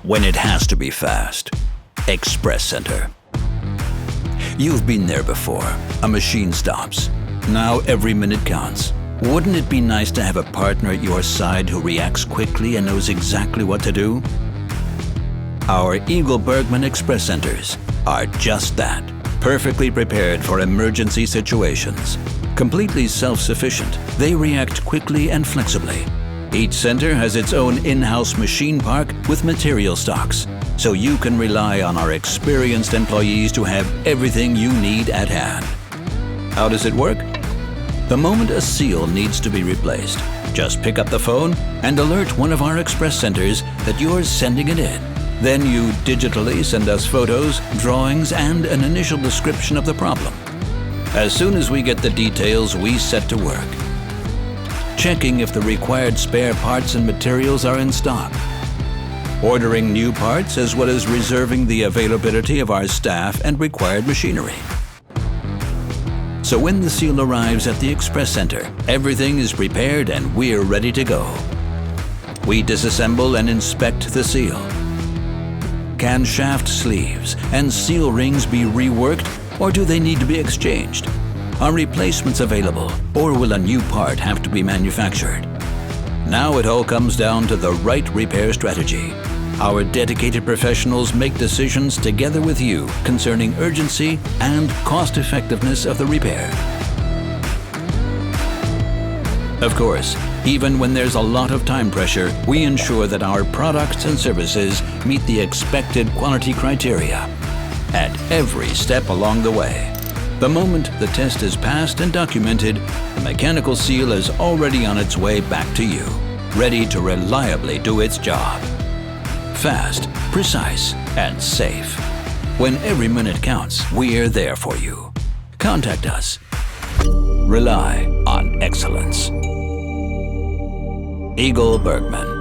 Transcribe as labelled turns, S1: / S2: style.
S1: when it has to be fast. ExpressCenter. You've been there before. A machine stops. Now every minute counts. Wouldn't it be nice to have a partner at your side who reacts quickly and knows exactly what to do? Our EagleBurgmann ExpressCenters are just that. Perfectly prepared for emergency situations. Completely self-sufficient, they react quickly and flexibly. Each center has its own in-house machine park with material stocks, so you can rely on our experienced employees to have everything you need at hand. How does it work? The moment a seal needs to be replaced, just pick up the phone and alert one of our ExpressCenters that you're sending it in. Then you digitally send us photos, drawings, and an initial description of the problem. As soon as we get the details, we set to work, checking if the required spare parts and materials are in stock, ordering new parts as well as reserving the availability of our staff and required machinery. So when the seal arrives at the ExpressCenter, everything is prepared and we're ready to go. We disassemble and inspect the seal. Can shaft sleeves and seal rings be reworked, or do they need to be exchanged? Are replacements available, or will a new part have to be manufactured? Now it all comes down to the right repair strategy. Our dedicated professionals make decisions together with you concerning urgency and cost-effectiveness of the repair. Of course, even when there's a lot of time pressure, we ensure that our products and services meet the expected quality criteria at every step along the way. The moment the test is passed and documented, the mechanical seal is already on its way back to you, ready to reliably do its job. Fast, precise, and safe. When every minute counts, we're there for you. Contact us. Rely on excellence. EagleBurgmann.